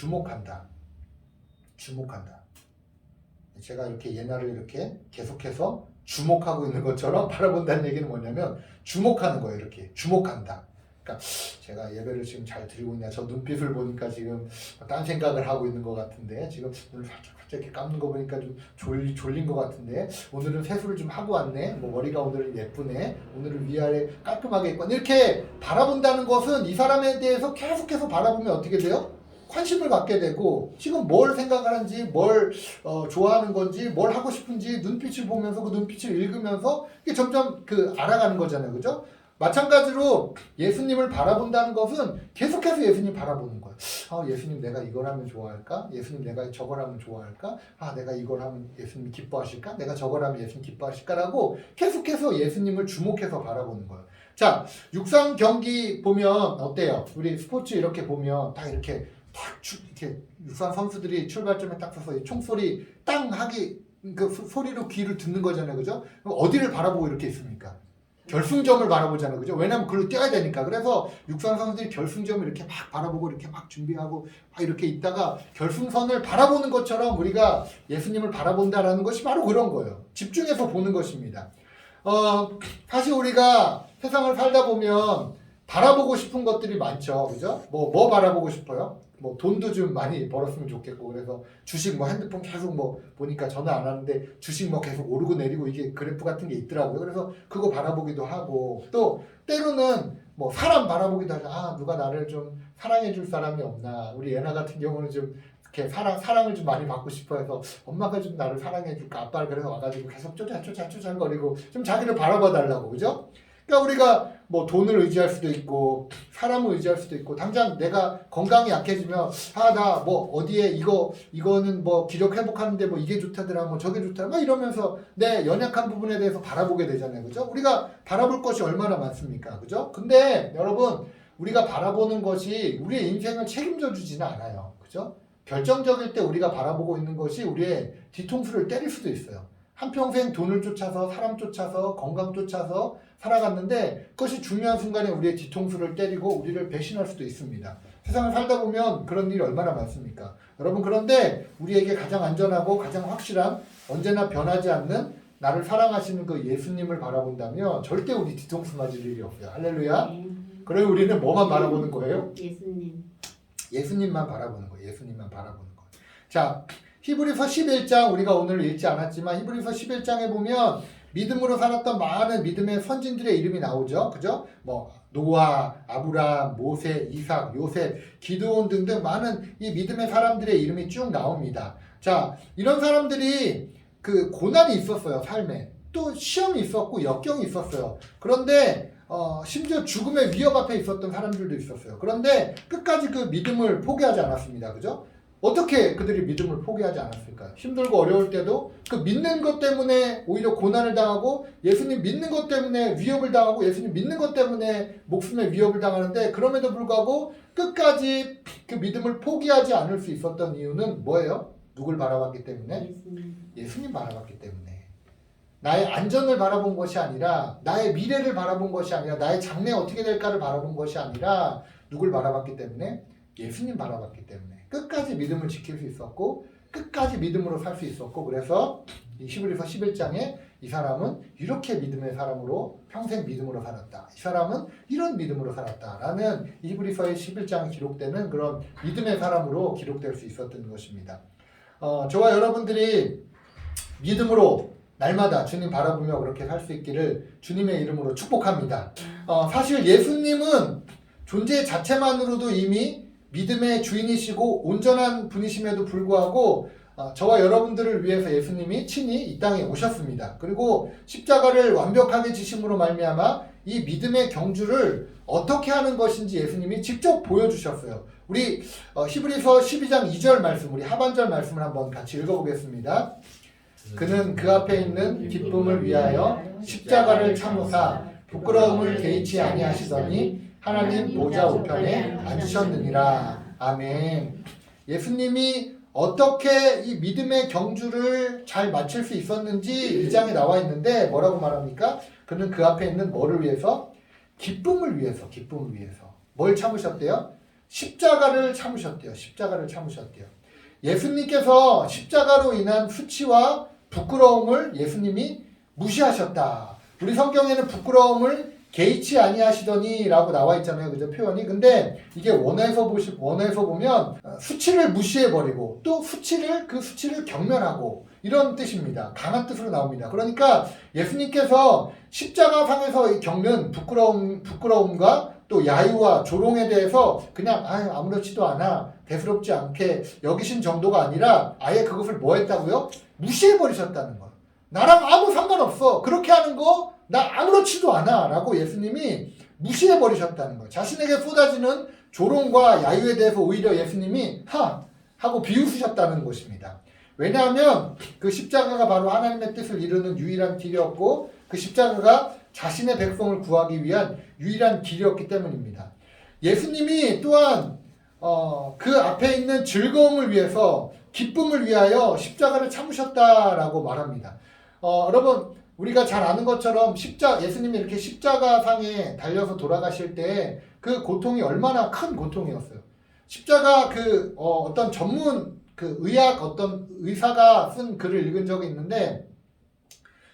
제가 이렇게 옛날을 이렇게 계속해서 주목하고 있는 것처럼 바라본다는 얘기는 뭐냐면 주목하는 거예요. 이렇게 주목한다. 그러니까 제가 예배를 지금 잘 드리고 있냐, 저 눈빛을 보니까 지금 딴 생각을 하고 있는 것 같은데 지금 눈을 살짝 이렇게 감는 거 보니까 좀 졸린 것 같은데 오늘은 세수를 좀 하고 왔네, 뭐 머리가 오늘은 예쁘네, 오늘은 위아래 깔끔하게 입고 이렇게 바라본다는 것은 이 사람에 대해서 계속해서 바라보면 어떻게 돼요? 관심을 갖게 되고 지금 뭘 생각하는지 뭘 좋아하는 건지 뭘 하고 싶은지 눈빛을 보면서 그 눈빛을 읽으면서 이게 점점 알아가는 거잖아요. 그죠? 마찬가지로 예수님을 바라본다는 것은 계속해서 예수님 바라보는 거예요. 예수님 내가 이걸 하면 좋아할까? 예수님 내가 저걸 하면 좋아할까? 내가 이걸 하면 예수님 기뻐하실까? 내가 저걸 하면 예수님 기뻐하실까라고 계속해서 예수님을 주목해서 바라보는 거예요. 자, 육상 경기 보면 어때요? 우리 스포츠 이렇게 보면 딱 이렇게 이렇게 육상 선수들이 출발점에 딱 서서 총소리 땅 하기 그 소리로 귀를 듣는 거잖아요. 그죠? 어디를 바라보고 이렇게 있습니까? 결승점을 바라보잖아요. 그죠? 왜냐면 그걸로 뛰어야 되니까. 그래서 육상 선수들이 결승점을 이렇게 막 바라보고 이렇게 막 준비하고 막 이렇게 있다가 결승선을 바라보는 것처럼 우리가 예수님을 바라본다라는 것이 바로 그런 거예요. 집중해서 보는 것입니다. 사실 우리가 세상을 살다 보면 바라보고 싶은 것들이 많죠. 그죠? 뭐 바라보고 싶어요? 뭐 돈도 좀 많이 벌었으면 좋겠고, 그래서 주식 뭐 핸드폰 계속 뭐 보니까 전화 안 하는데 주식 뭐 계속 오르고 내리고 이게 그래프 같은 게 있더라고요. 그래서 그거 바라보기도 하고, 또 때로는 뭐 사람 바라보기도 하죠. 누가 나를 좀 사랑해 줄 사람이 없나. 우리 예나 같은 경우는 좀 이렇게 사랑을 좀 많이 받고 싶어 해서 엄마가 좀 나를 사랑해 줄까, 아빠를 그래서 와가지고 계속 쪼잘거리고 좀 자기를 바라봐 달라고. 그죠? 그러니까 우리가 뭐 돈을 의지할 수도 있고 사람을 의지할 수도 있고, 당장 내가 건강이 약해지면 나 뭐 어디에 이거는 뭐 기력 회복하는데 뭐 이게 좋다더라, 뭐 저게 좋다더라, 막 이러면서 내 연약한 부분에 대해서 바라보게 되잖아요. 그죠? 우리가 바라볼 것이 얼마나 많습니까? 그죠? 근데 여러분, 우리가 바라보는 것이 우리의 인생을 책임져 주지는 않아요. 그죠? 결정적일 때 우리가 바라보고 있는 것이 우리의 뒤통수를 때릴 수도 있어요. 한평생 돈을 쫓아서 사람 쫓아서 건강 쫓아서 살아갔는데 그것이 중요한 순간에 우리의 뒤통수를 때리고 우리를 배신할 수도 있습니다. 세상을 살다 보면 그런 일이 얼마나 많습니까? 여러분, 그런데 우리에게 가장 안전하고 가장 확실한, 언제나 변하지 않는 나를 사랑하시는 그 예수님을 바라본다면 절대 우리 뒤통수 맞을 일이 없어요. 할렐루야. 그래서 우리는 뭐만 바라보는 거예요? 예수님만 바라보는 거예요. 예수님만 바라보는 거예요. 자, 히브리서 11장, 우리가 오늘 읽지 않았지만 히브리서 11장에 보면 믿음으로 살았던 많은 믿음의 선진들의 이름이 나오죠. 그죠? 뭐 노아, 아브라함, 모세, 이삭, 요셉, 기드온 등등 많은 이 믿음의 사람들의 이름이 쭉 나옵니다. 자, 이런 사람들이 그 고난이 있었어요, 삶에. 또 시험이 있었고 역경이 있었어요. 그런데 심지어 죽음의 위협 앞에 있었던 사람들도 있었어요. 그런데 끝까지 그 믿음을 포기하지 않았습니다. 그죠? 어떻게 그들이 믿음을 포기하지 않았을까요? 힘들고 어려울 때도 그 믿는 것 때문에 오히려 고난을 당하고, 예수님 믿는 것 때문에 위협을 당하고, 예수님 믿는 것 때문에 목숨의 위협을 당하는데, 그럼에도 불구하고 끝까지 그 믿음을 포기하지 않을 수 있었던 이유는 뭐예요? 누굴 바라봤기 때문에? 예수님 바라봤기 때문에. 나의 안전을 바라본 것이 아니라, 나의 미래를 바라본 것이 아니라, 나의 장래 어떻게 될까를 바라본 것이 아니라 누굴 바라봤기 때문에? 예수님 바라봤기 때문에 끝까지 믿음을 지킬 수 있었고, 끝까지 믿음으로 살 수 있었고, 그래서 이 히브리서 11장에 이 사람은 이렇게 믿음의 사람으로 평생 믿음으로 살았다, 이 사람은 이런 믿음으로 살았다 라는 히브리서의 11장에 기록되는 그런 믿음의 사람으로 기록될 수 있었던 것입니다. 저와 여러분들이 믿음으로 날마다 주님 바라보며 그렇게 살 수 있기를 주님의 이름으로 축복합니다. 사실 예수님은 존재 자체만으로도 이미 믿음의 주인이시고 온전한 분이심에도 불구하고 저와 여러분들을 위해서 예수님이 친히 이 땅에 오셨습니다. 그리고 십자가를 완벽하게 지심으로 말미암아 이 믿음의 경주를 어떻게 하는 것인지 예수님이 직접 보여주셨어요. 우리 히브리서 12장 2절 말씀, 우리 하반절 말씀을 한번 같이 읽어보겠습니다. 그는 그 앞에 있는 기쁨을 위하여 십자가를 참으사 부끄러움을 개의치 아니하시더니 하나님 보좌 우편에 앉으셨느니라. 아멘. 예수님이 어떻게 이 믿음의 경주를 잘 마칠 수 있었는지 이 장에 나와 있는데 뭐라고 말합니까? 그는 그 앞에 있는 뭐를 위해서? 기쁨을 위해서, 기쁨을 위해서. 뭘 참으셨대요? 십자가를 참으셨대요. 십자가를 참으셨대요. 예수님께서 십자가로 인한 수치와 부끄러움을 예수님이 무시하셨다. 우리 성경에는 부끄러움을 개의치 아니하시더니 라고 나와 있잖아요. 그죠? 표현이. 근데 이게 원어에서 보면 수치를 무시해버리고 또 그 수치를 경멸하고 이런 뜻입니다. 강한 뜻으로 나옵니다. 그러니까 예수님께서 십자가상에서 겪는 부끄러움과 또 야유와 조롱에 대해서 그냥 아무렇지도 않아, 대수롭지 않게 여기신 정도가 아니라 아예 그것을 뭐 했다고요? 무시해버리셨다는 거. 나랑 아무 상관없어, 그렇게 하는 거 나 아무렇지도 않아 라고 예수님이 무시해버리셨다는 거예요. 자신에게 쏟아지는 조롱과 야유에 대해서 오히려 예수님이 하고 비웃으셨다는 것입니다. 왜냐하면 그 십자가가 바로 하나님의 뜻을 이루는 유일한 길이었고, 그 십자가가 자신의 백성을 구하기 위한 유일한 길이었기 때문입니다. 예수님이 또한 그 앞에 있는 즐거움을 위해서, 기쁨을 위하여 십자가를 참으셨다라고 말합니다. 여러분, 우리가 잘 아는 것처럼 예수님이 이렇게 십자가상에 달려서 돌아가실 때 그 고통이 얼마나 큰 고통이었어요. 십자가 어떤 전문 어떤 의사가 쓴 글을 읽은 적이 있는데,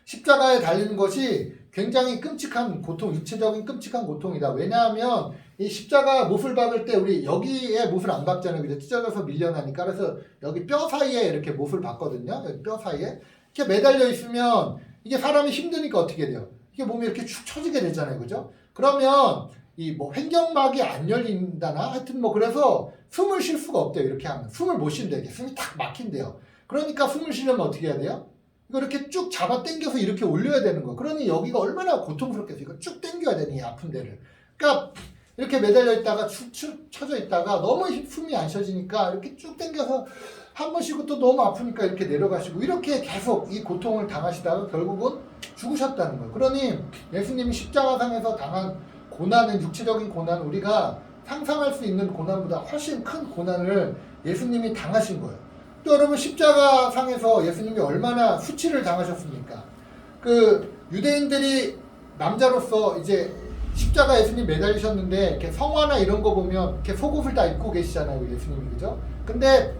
십자가에 달리는 것이 굉장히 끔찍한 고통, 육체적인 끔찍한 고통이다. 왜냐하면 이 십자가 못을 박을 때 우리 여기에 못을 안 박잖아요. 그죠? 찢어져서 밀려나니까. 그래서 여기 뼈 사이에 이렇게 못을 박거든요. 여기 뼈 사이에. 이렇게 매달려 있으면 이게 사람이 힘드니까 어떻게 돼요? 이게 몸이 이렇게 축 처지게 되잖아요. 그죠? 그러면 이 횡격막이 안 열린다나 하여튼 그래서 숨을 쉴 수가 없대요. 이렇게 하면. 숨을 못 쉰대요. 이렇게 숨이 탁 막힌대요. 그러니까 숨을 쉬려면 어떻게 해야 돼요? 이거 이렇게 쭉 잡아 당겨서 이렇게 올려야 되는 거예요. 그러니 여기가 얼마나 고통스럽겠어요. 이거 쭉 당겨야 되니, 이 아픈 데를. 그러니까 이렇게 매달려 있다가 축 쳐져 있다가 너무 숨이 안 쉬어지니까 이렇게 쭉 당겨서 한 번 쉬고 또 너무 아프니까 이렇게 내려가시고, 이렇게 계속 이 고통을 당하시다가 결국은 죽으셨다는 거예요. 그러니 예수님이 십자가상에서 당한 고난은, 육체적인 고난은 우리가 상상할 수 있는 고난보다 훨씬 큰 고난을 예수님이 당하신 거예요. 또 여러분, 십자가상에서 예수님이 얼마나 수치를 당하셨습니까? 유대인들이 남자로서 이제 십자가 예수님 매달리셨는데 이렇게 성화나 이런 거 보면 이렇게 속옷을 다 입고 계시잖아요, 예수님이. 그죠? 근데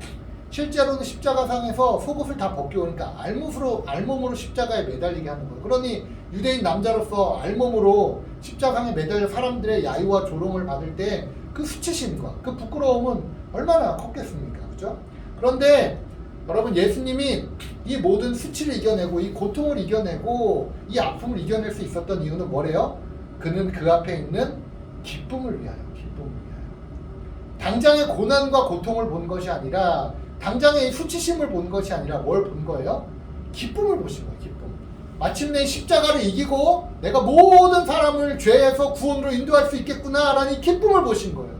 실제로는 십자가상에서 속옷을 다 벗기고, 그러니까 알몸으로 십자가에 매달리게 하는 거예요. 그러니 유대인 남자로서 알몸으로 십자가에 매달려 사람들의 야유와 조롱을 받을 때 그 수치심과 그 부끄러움은 얼마나 컸겠습니까? 그죠? 그런데 여러분 예수님이 이 모든 수치를 이겨내고 이 고통을 이겨내고 이 아픔을 이겨낼 수 있었던 이유는 뭐래요? 그는 그 앞에 있는 기쁨을 위하여, 기쁨을 위하여. 당장의 고난과 고통을 본 것이 아니라, 당장의 수치심을 본 것이 아니라 뭘 본 거예요? 기쁨을 보신 거예요. 기쁨. 마침내 십자가를 이기고 내가 모든 사람을 죄에서 구원으로 인도할 수 있겠구나라는 기쁨을 보신 거예요.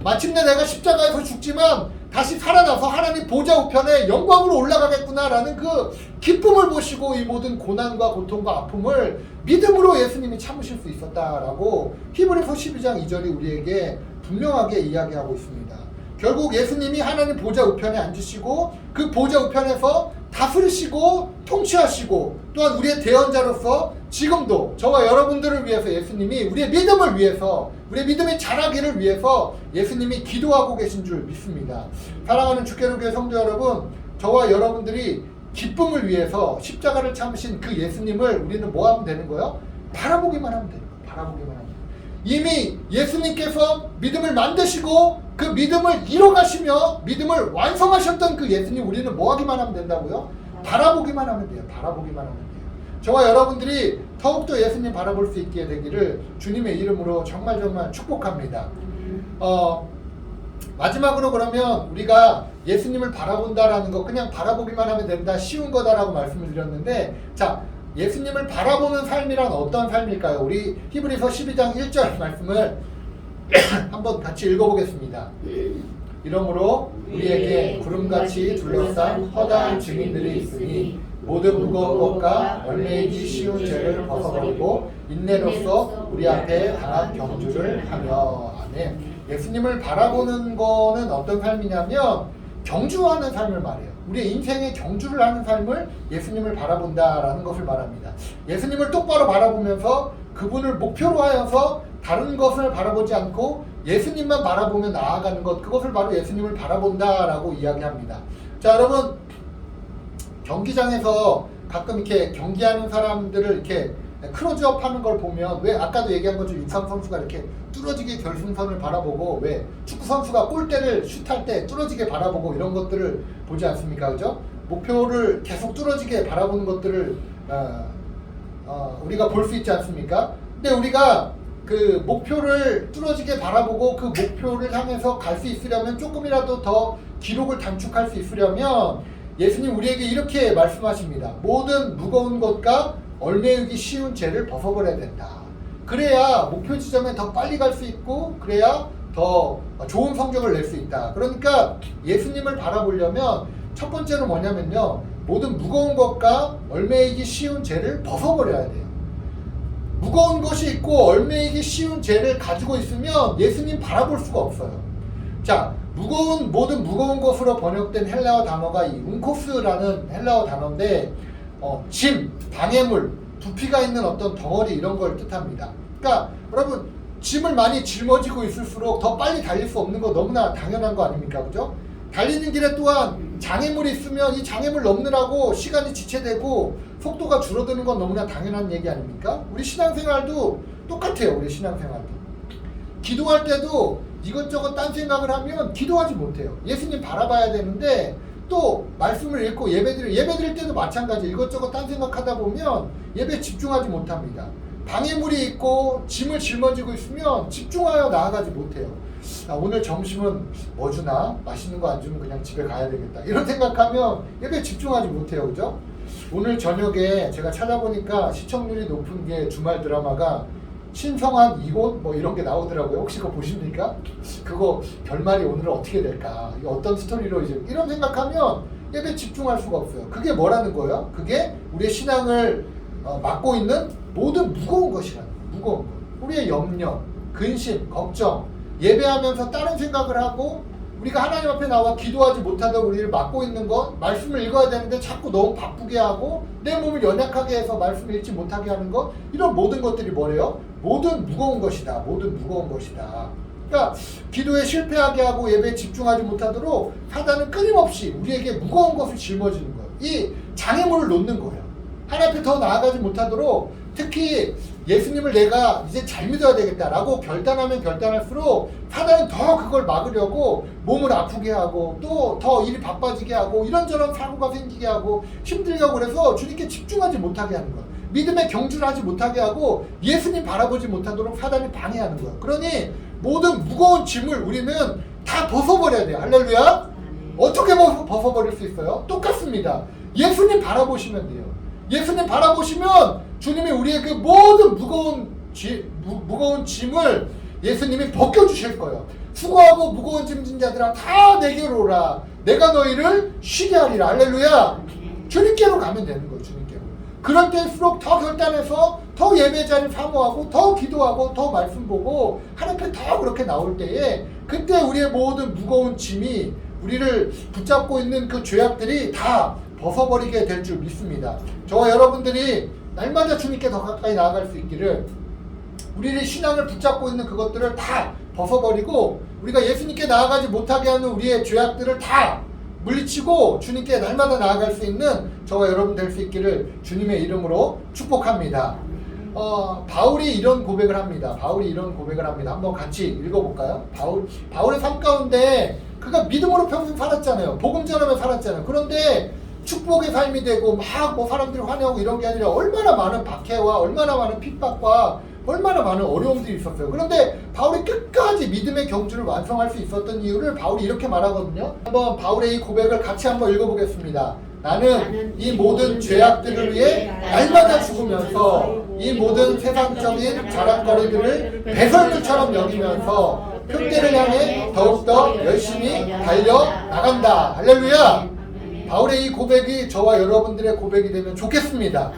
마침내 내가 십자가에서 죽지만 다시 살아나서 하나님 보좌 우편에 영광으로 올라가겠구나라는 그 기쁨을 보시고 이 모든 고난과 고통과 아픔을 믿음으로 예수님이 참으실 수 있었다라고 히브리서 12장 2절이 우리에게 분명하게 이야기하고 있습니다. 결국 예수님이 하나님 보좌 우편에 앉으시고 그 보좌 우편에서 다스리시고 통치하시고 또한 우리의 대언자로서 지금도 저와 여러분들을 위해서 예수님이 우리의 믿음을 위해서, 우리의 믿음이 자라기를 위해서 예수님이 기도하고 계신 줄 믿습니다. 사랑하는 주께로교회 성도 여러분, 저와 여러분들이 기쁨을 위해서 십자가를 참으신 그 예수님을 우리는 뭐 하면 되는 거예요? 바라보기만 하면 되는 거예요. 바라보기만 하면. 이미 예수님께서 믿음을 만드시고 그 믿음을 이뤄가시며 믿음을 완성하셨던 그 예수님, 우리는 뭐 하기만 하면 된다고요? 바라보기만 하면 돼요. 바라보기만 하면 돼요. 저와 여러분들이 더욱더 예수님 바라볼 수 있게 되기를 주님의 이름으로 정말 축복합니다. 마지막으로 그러면 우리가 예수님을 바라본다라는 거, 그냥 바라보기만 하면 된다, 쉬운 거다라고 말씀을 드렸는데, 자, 예수님을 바라보는 삶이란 어떤 삶일까요? 우리 히브리서 12장 1절 말씀을 한번 같이 읽어보겠습니다. 이러므로 우리에게 구름같이 둘러싼 허다한 증인들이 있으니 모든 무거운 것과 얽매이기 쉬운 죄를 벗어버리고 인내로써 우리 앞에 강한 경주를 하며. 아멘. 예수님을 바라보는 거는 어떤 삶이냐면 경주하는 삶을 말해요. 우리의 인생의 경주를 하는 삶을 예수님을 바라본다라는 것을 말합니다. 예수님을 똑바로 바라보면서 그분을 목표로 하여서 다른 것을 바라보지 않고 예수님만 바라보며 나아가는 것, 그것을 바로 예수님을 바라본다라고 이야기합니다. 자, 여러분, 경기장에서 가끔 이렇게 경기하는 사람들을 이렇게 크로즈업 하는 걸 보면, 왜 아까도 얘기한 것처럼 육상 선수가 이렇게 뚫어지게 결승선을 바라보고, 왜 축구 선수가 골대를 슛할 때 뚫어지게 바라보고 이런 것들을 보지 않습니까? 그죠? 목표를 계속 뚫어지게 바라보는 것들을 우리가 볼 수 있지 않습니까? 근데 우리가 그 목표를 뚫어지게 바라보고 그 목표를 향해서 갈 수 있으려면, 조금이라도 더 기록을 단축할 수 있으려면 예수님 우리에게 이렇게 말씀하십니다. 모든 무거운 것과 얽매이기 쉬운 죄를 벗어버려야 된다. 그래야 목표 지점에 더 빨리 갈 수 있고, 그래야 더 좋은 성적을 낼 수 있다. 그러니까 예수님을 바라보려면 첫 번째는 뭐냐면요, 모든 무거운 것과 얽매이기 쉬운 죄를 벗어버려야 돼요. 무거운 것이 있고 얽매이기 쉬운 죄를 가지고 있으면 예수님 바라볼 수가 없어요. 자, 모든 무거운 것으로 번역된 헬라어 단어가 이 운코스라는 헬라어 단어인데, 짐, 방해물, 부피가 있는 어떤 덩어리, 이런 걸 뜻합니다. 그러니까 여러분, 짐을 많이 짊어지고 있을수록 더 빨리 달릴 수 없는 거 너무나 당연한 거 아닙니까? 그죠? 달리는 길에 또한 장애물이 있으면 이 장애물 넘느라고 시간이 지체되고 속도가 줄어드는 건 너무나 당연한 얘기 아닙니까? 우리 신앙생활도 똑같아요. 우리 신앙생활도. 기도할 때도 이것저것 딴 생각을 하면 기도하지 못해요. 예수님 바라봐야 되는데, 또 말씀을 읽고 예배 드릴 때도 마찬가지. 이것저것 딴 생각하다 보면 예배에 집중하지 못합니다. 방해물이 있고 짐을 짊어지고 있으면 집중하여 나아가지 못해요. 오늘 점심은 뭐 주나? 맛있는 거 안 주면 그냥 집에 가야 되겠다, 이런 생각하면 예배에 집중하지 못해요. 그죠? 오늘 저녁에 제가 찾아보니까 시청률이 높은 게 주말 드라마가 신성한 이곳 뭐 이런 게 나오더라고요. 혹시 그거 보십니까? 그거 결말이 오늘은 어떻게 될까? 어떤 스토리로 이제, 이런 생각하면 예배에 집중할 수가 없어요. 그게 뭐라는 거예요? 그게 우리의 신앙을 막고 있는 모든 무거운 것이라는 거예요. 무거운 것. 우리의 염려, 근심, 걱정, 예배하면서 다른 생각을 하고 우리가 하나님 앞에 나와 기도하지 못하다 우리를 막고 있는 것, 말씀을 읽어야 되는데 자꾸 너무 바쁘게 하고 내 몸을 연약하게 해서 말씀을 읽지 못하게 하는 것, 이런 모든 것들이 뭐래요? 모든 무거운 것이다. 모든 무거운 것이다. 그러니까 기도에 실패하게 하고 예배에 집중하지 못하도록 사단은 끊임없이 우리에게 무거운 것을 짊어지는 거예요. 이 장애물을 놓는 거예요. 하나님 앞에 더 나아가지 못하도록, 특히 예수님을 내가 이제 잘 믿어야 되겠다라고 결단하면 결단할수록 사단은 더 그걸 막으려고 몸을 아프게 하고 또 더 일이 바빠지게 하고 이런저런 사고가 생기게 하고 힘들게 하고 그래서 주님께 집중하지 못하게 하는 거예요. 믿음의 경주를 하지 못하게 하고 예수님 바라보지 못하도록 사단이 방해하는 거예요. 그러니 모든 무거운 짐을 우리는 다 벗어버려야 돼요. 할렐루야. 어떻게 벗어버릴 수 있어요? 똑같습니다. 예수님 바라보시면 돼요. 예수님 바라보시면 주님이 우리의 그 모든 무거운 짐을 예수님이 벗겨주실 거예요. 수고하고 무거운 짐진 자들아 다 내게로 오라. 내가 너희를 쉬게 하리라. 할렐루야. 주님께로 가면 되는 거예요. 주님께로. 그럴 때일수록 더 결단해서 더 예배 자리를 사모하고 더 기도하고 더 말씀 보고 하나님 더 그렇게 나올 때에 그때 우리의 모든 무거운 짐이 우리를 붙잡고 있는 그 죄악들이 다 벗어버리게 될 줄 믿습니다. 저와 여러분들이 날마다 주님께 더 가까이 나아갈 수 있기를 우리의 신앙을 붙잡고 있는 그것들을 다 벗어버리고 우리가 예수님께 나아가지 못하게 하는 우리의 죄악들을 다 물리치고 주님께 날마다 나아갈 수 있는 저와 여러분 될 수 있기를 주님의 이름으로 축복합니다. 바울이 이런 고백을 합니다. 한번 같이 읽어볼까요? 바울의 삶 가운데 그가 믿음으로 평생 살았잖아요. 복음 전하며 살았잖아요. 그런데 축복의 삶이 되고 막 뭐 사람들이 환영하고 이런 게 아니라 얼마나 많은 박해와 얼마나 많은 핍박과 얼마나 많은 어려움들이 있었어요. 그런데 바울이 끝까지 믿음의 경주를 완성할 수 있었던 이유를 바울이 이렇게 말하거든요. 한번 바울의 이 고백을 같이 한번 읽어보겠습니다. 나는 이 모든 죄악들을 위해 날마다 죽으면서 이 모든 세상적인 자랑거리들을 배설물처럼 여기면서 표대를 향해 더욱더 열심히 달려나간다. 할렐루야. 바울의 이 고백이 저와 여러분들의 고백이 되면 좋겠습니다.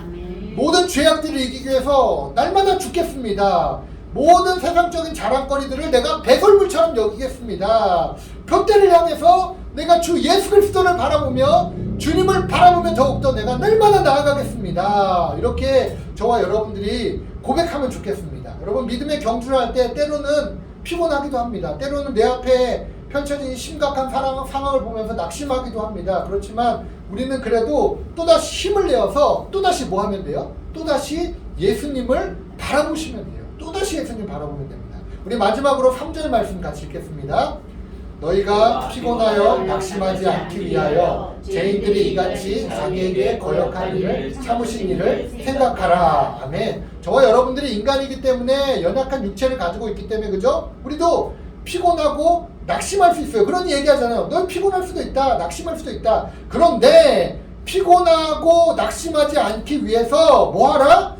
모든 죄악들을 이기기 위해서 날마다 죽겠습니다. 모든 세상적인 자랑거리들을 내가 배설물처럼 여기겠습니다. 표대를 향해서 내가 주 예수 그리스도를 바라보며 주님을 바라보며 더욱더 내가 날마다 나아가겠습니다. 이렇게 저와 여러분들이 고백하면 좋겠습니다. 여러분 믿음의 경주를 할 때 때로는 피곤하기도 합니다. 때로는 내 앞에 펼쳐진 심각한 상황을 보면서 낙심하기도 합니다. 그렇지만 우리는 그래도 또다시 힘을 내어서 또다시 뭐 하면 돼요? 또다시 예수님을 바라보시면 돼요. 또다시 예수님 바라보면 됩니다. 우리 마지막으로 3절 말씀 같이 읽겠습니다. 너희가 피곤하여 낙심하지 않기 위하여 죄인들이 이같이 자기에게 거역한 일을 참으신 일을 생각하라. 아멘. 저와 여러분들이 인간이기 때문에 연약한 육체를 가지고 있기 때문에 그죠? 우리도 피곤하고 낙심할 수 있어요. 그런 얘기하잖아요. 넌 피곤할 수도 있다. 낙심할 수도 있다. 그런데 피곤하고 낙심하지 않기 위해서 뭐하라?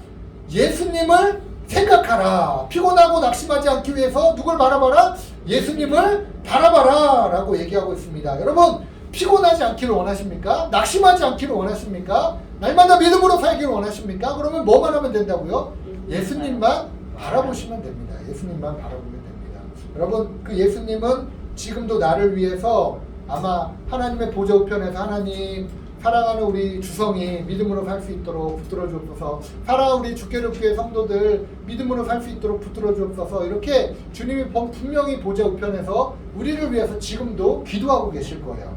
예수님을 생각하라. 피곤하고 낙심하지 않기 위해서 누굴 바라봐라? 예수님을 바라봐라 라고 얘기하고 있습니다. 여러분 피곤하지 않기를 원하십니까? 낙심하지 않기를 원하십니까? 날마다 믿음으로 살기를 원하십니까? 그러면 뭐만 하면 된다고요? 예수님만 바라보시면 됩니다. 예수님만 바라보면 됩니다. 여러분 그 예수님은 지금도 나를 위해서 아마 하나님의 보좌 우편에서 하나님 사랑하는 우리 주성이 믿음으로 살 수 있도록 붙들어 주옵소서. 사랑하는 우리 주께롭교회 성도들 믿음으로 살 수 있도록 붙들어 주옵소서. 이렇게 주님이 분명히 보좌 우편에서 우리를 위해서 지금도 기도하고 계실 거예요.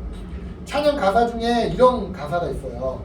찬양 가사 중에 이런 가사가 있어요.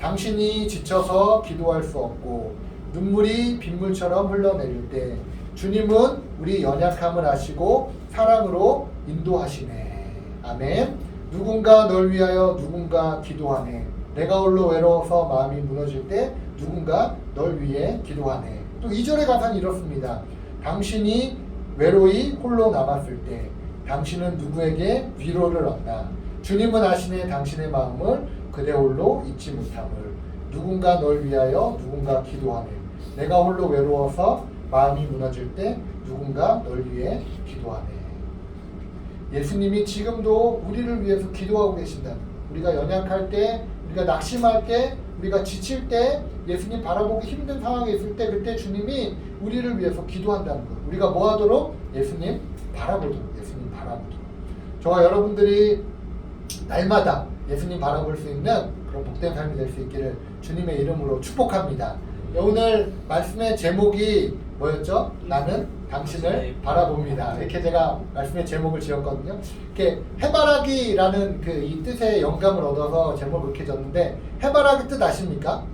당신이 지쳐서 기도할 수 없고 눈물이 빗물처럼 흘러내릴 때 주님은 우리 연약함을 아시고 사랑으로 인도하시네. 아멘. 누군가 널 위하여 누군가 기도하네. 내가 홀로 외로워서 마음이 무너질 때 누군가 널 위해 기도하네. 또 2절의 가사는 이렇습니다. 당신이 외로이 홀로 남았을 때 당신은 누구에게 위로를 얻나. 주님은 아시네 당신의 마음을 그대 홀로 잊지 못함을. 누군가 널 위하여 누군가 기도하네. 내가 홀로 외로워서 마음이 무너질 때 누군가 널 위해 기도하네. 예수님이 지금도 우리를 위해서 기도하고 계신다는 거예요. 우리가 연약할 때, 우리가 낙심할 때, 우리가 지칠 때, 예수님 바라보기 힘든 상황에 있을 때 그때 주님이 우리를 위해서 기도한다는 거예요. 우리가 뭐 하도록? 예수님 바라보도록. 예수님 바라보도록. 저와 여러분들이 날마다 예수님 바라볼 수 있는 그런 복된 삶이 될 수 있기를 주님의 이름으로 축복합니다. 오늘 말씀의 제목이 뭐였죠? 나는 당신을 바라봅니다. 이렇게 제가 말씀의 제목을 지었거든요. 이렇게 해바라기라는 그 이 뜻의 영감을 얻어서 제목을 이렇게 졌는데 해바라기 뜻 아십니까?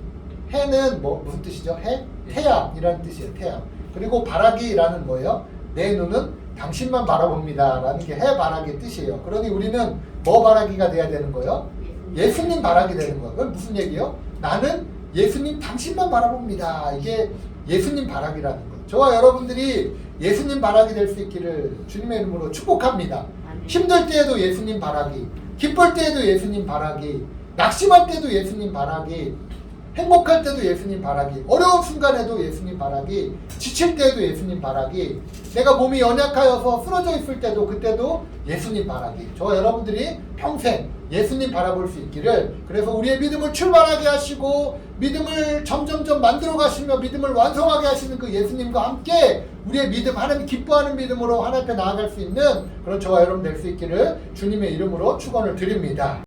해는 뭐 무슨 뜻이죠? 해? 태양이라는 뜻이에요. 태양. 그리고 바라기라는 뭐예요? 내 눈은 당신만 바라봅니다 라는 게 해바라기의 뜻이에요. 그러니 우리는 뭐 바라기가 돼야 되는 거예요? 예수님 바라기 되는 거예요. 그건 무슨 얘기예요? 나는 예수님 당신만 바라봅니다. 이게 예수님 바라기라는 거예요. 저와 여러분들이 예수님 바라기 될 수 있기를 주님의 이름으로 축복합니다. 힘들 때에도 예수님 바라기, 기쁠 때에도 예수님 바라기, 낙심할 때도 예수님 바라기, 행복할 때도 예수님 바라기, 어려운 순간에도 예수님 바라기, 지칠 때도 예수님 바라기, 내가 몸이 연약하여서 쓰러져 있을 때도 그때도 예수님 바라기. 저와 여러분들이 평생 예수님 바라볼 수 있기를, 그래서 우리의 믿음을 출발하게 하시고 믿음을 점점점 만들어 가시며 믿음을 완성하게 하시는 그 예수님과 함께 우리의 믿음, 하나님 기뻐하는 믿음으로 하나님 앞에 나아갈 수 있는 그런 저와 여러분 될 수 있기를 주님의 이름으로 축원을 드립니다.